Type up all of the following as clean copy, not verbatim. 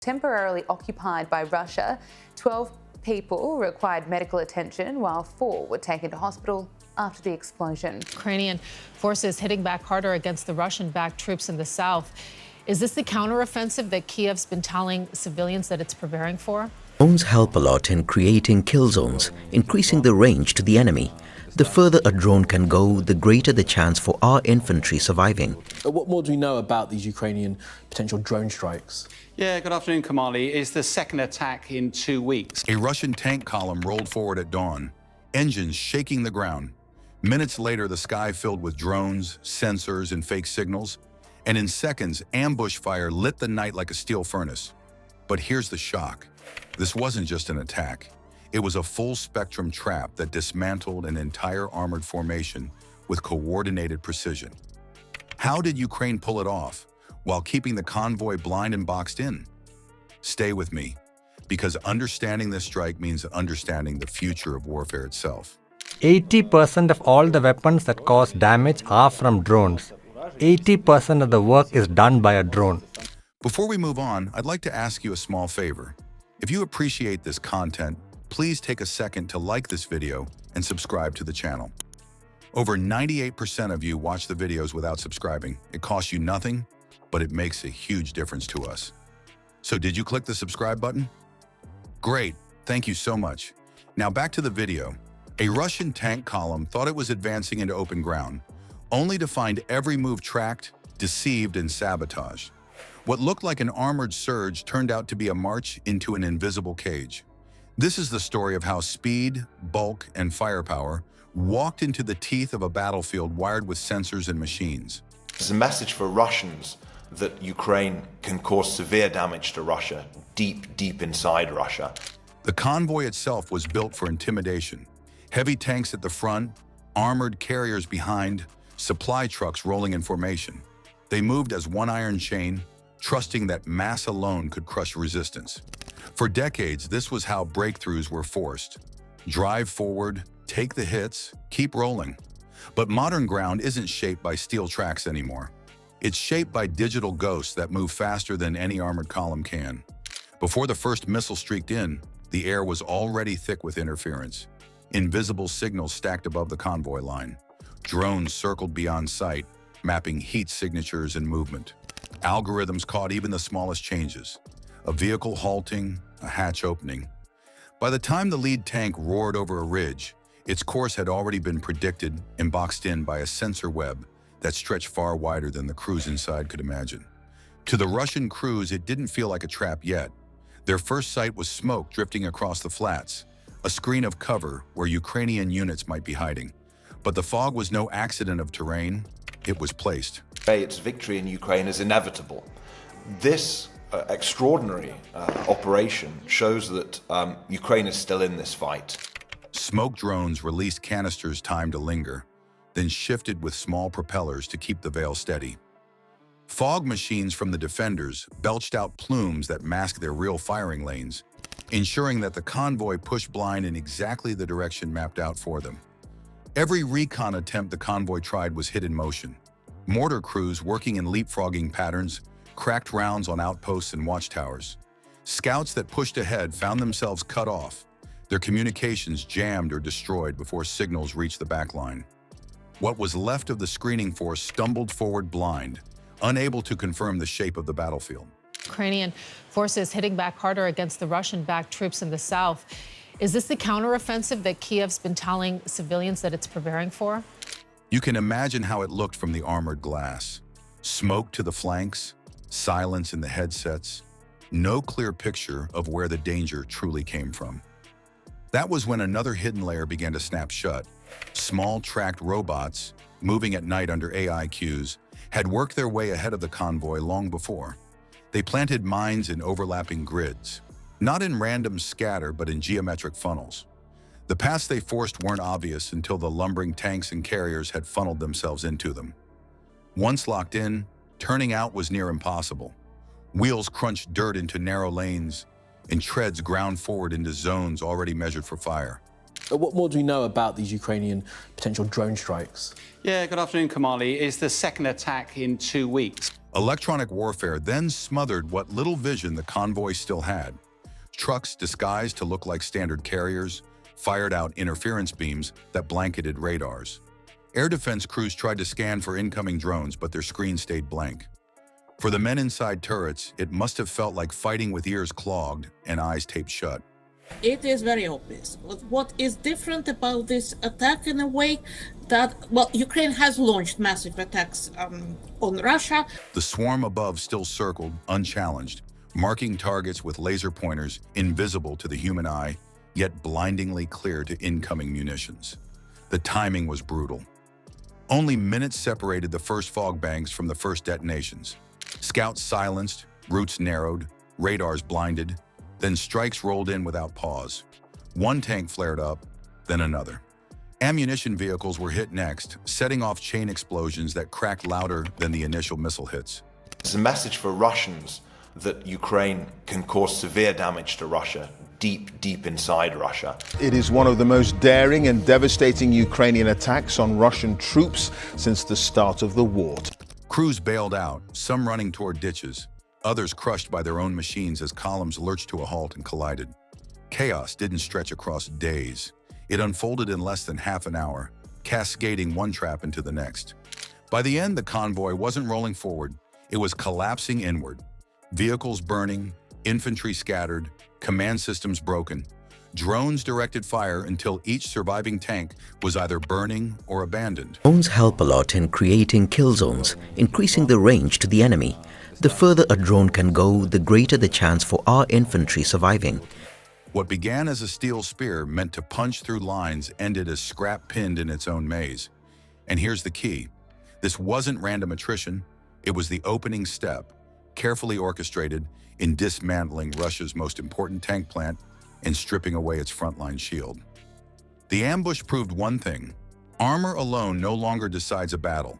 temporarily occupied by Russia. 12 people required medical attention, while 4 were taken to hospital after the explosion. Ukrainian forces hitting back harder against the Russian-backed troops in the south. Is this the counteroffensive that Kiev's been telling civilians that it's preparing for? Drones help a lot in creating kill zones, increasing the range to the enemy. The further a drone can go, the greater the chance for our infantry surviving. What more do we know about these Ukrainian potential drone strikes? Yeah, good afternoon, Kamali. It's the second attack in 2 weeks. A Russian tank column rolled forward at dawn, engines shaking the ground. Minutes later, the sky filled with drones, sensors, and fake signals. And in seconds, ambush fire lit the night like a steel furnace. But here's the shock. This wasn't just an attack. It was a full-spectrum trap that dismantled an entire armored formation with coordinated precision. How did Ukraine pull it off while keeping the convoy blind and boxed in? Stay with me, because understanding this strike means understanding the future of warfare itself. 80% of all the weapons that cause damage are from drones. 80% of the work is done by a drone. Before we move on, I'd like to ask you a small favor. If you appreciate this content, please take a second to like this video and subscribe to the channel. Over 98% of you watch the videos without subscribing. It costs you nothing, but it makes a huge difference to us. So did you click the subscribe button? Great, thank you so much. Now back to the video. A Russian tank column thought it was advancing into open ground, only to find every move tracked, deceived, and sabotaged. What looked like an armored surge turned out to be a march into an invisible cage. This is the story of how speed, bulk, and firepower walked into the teeth of a battlefield wired with sensors and machines. It's a message for Russians that Ukraine can cause severe damage to Russia, deep inside Russia. The convoy itself was built for intimidation. Heavy tanks at the front, armored carriers behind, supply trucks rolling in formation. They moved as one iron chain, trusting that mass alone could crush resistance. For decades, this was how breakthroughs were forced. Drive forward, take the hits, keep rolling. But modern ground isn't shaped by steel tracks anymore. It's shaped by digital ghosts that move faster than any armored column can. Before the first missile streaked in, the air was already thick with interference. Invisible signals stacked above the convoy line. Drones circled beyond sight, mapping heat signatures and movement. Algorithms caught even the smallest changes. A vehicle halting, a hatch opening. By the time the lead tank roared over a ridge, its course had already been predicted and boxed in by a sensor web that stretched far wider than the crews inside could imagine. To the Russian crews, it didn't feel like a trap yet. Their first sight was smoke drifting across the flats, a screen of cover where Ukrainian units might be hiding. But the fog was no accident of terrain, it was placed. Its victory in Ukraine is inevitable. This extraordinary operation shows that Ukraine is still in this fight. Smoke drones released canisters timed to linger, then shifted with small propellers to keep the veil steady. Fog machines from the defenders belched out plumes that masked their real firing lanes, ensuring that the convoy pushed blind in exactly the direction mapped out for them. Every recon attempt the convoy tried was hit in motion. Mortar crews working in leapfrogging patterns, cracked rounds on outposts and watchtowers. Scouts that pushed ahead found themselves cut off, their communications jammed or destroyed before signals reached the back line. What was left of the screening force stumbled forward blind, unable to confirm the shape of the battlefield. Ukrainian forces hitting back harder against the Russian-backed troops in the south. Is this the counteroffensive that Kiev's been telling civilians that it's preparing for? You can imagine how it looked from the armored glass. Smoke to the flanks, silence in the headsets, no clear picture of where the danger truly came from. That was when another hidden layer began to snap shut. Small tracked robots, moving at night under AI cues, had worked their way ahead of the convoy long before. They planted mines in overlapping grids, not in random scatter, but in geometric funnels. The paths they forced weren't obvious until the lumbering tanks and carriers had funneled themselves into them. Once locked in, turning out was near impossible. Wheels crunched dirt into narrow lanes, and treads ground forward into zones already measured for fire. What more do we know about these Ukrainian potential drone strikes? Yeah, good afternoon, Kamali. It's the second attack in 2 weeks. Electronic warfare then smothered what little vision the convoy still had. Trucks disguised to look like standard carriers fired out interference beams that blanketed radars. Air defense crews tried to scan for incoming drones, but their screens stayed blank. For the men inside turrets, it must have felt like fighting with ears clogged and eyes taped shut. It is very obvious. What is different about this attack in a way that, well, Ukraine has launched massive attacks on Russia. The swarm above still circled, unchallenged, marking targets with laser pointers invisible to the human eye, yet blindingly clear to incoming munitions. The timing was brutal. Only minutes separated the first fog banks from the first detonations. Scouts silenced, routes narrowed, radars blinded, then strikes rolled in without pause. One tank flared up, then another. Ammunition vehicles were hit next, setting off chain explosions that cracked louder than the initial missile hits. It's a message for Russians that Ukraine can cause severe damage to Russia, deep inside Russia. It is one of the most daring and devastating Ukrainian attacks on Russian troops since the start of the war. Crews bailed out, some running toward ditches, others crushed by their own machines as columns lurched to a halt and collided. Chaos didn't stretch across days. It unfolded in less than half an hour, cascading one trap into the next. By the end, the convoy wasn't rolling forward, it was collapsing inward. Vehicles burning, infantry scattered, command systems broken. Drones directed fire until each surviving tank was either burning or abandoned. Drones help a lot in creating kill zones, increasing the range to the enemy. The further a drone can go, the greater the chance for our infantry surviving. What began as a steel spear meant to punch through lines ended as scrap pinned in its own maze. And here's the key. This wasn't random attrition. It was the opening step, carefully orchestrated in dismantling Russia's most important tank plant and stripping away its frontline shield. The ambush proved one thing: armor alone no longer decides a battle.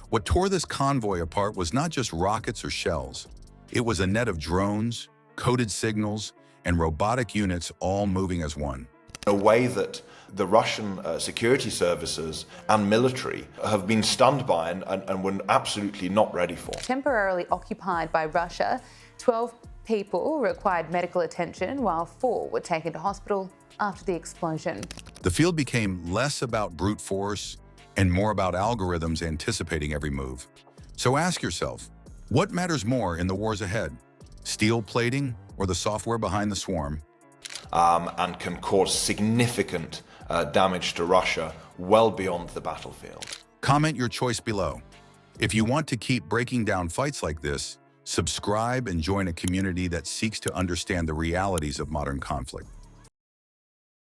What tore this convoy apart was not just rockets or shells. It was a net of drones, coded signals, and robotic units all moving as one. In a way that the Russian security services and military have been stunned by and were absolutely not ready for. Temporarily occupied by Russia, 12 people required medical attention while 4 were taken to hospital after the explosion. The field became less about brute force and more about algorithms anticipating every move. So ask yourself, what matters more in the wars ahead? Steel plating or the software behind the swarm? And can cause significant damage to Russia well beyond the battlefield. Comment your choice below. If you want to keep breaking down fights like this, subscribe and join a community that seeks to understand the realities of modern conflict.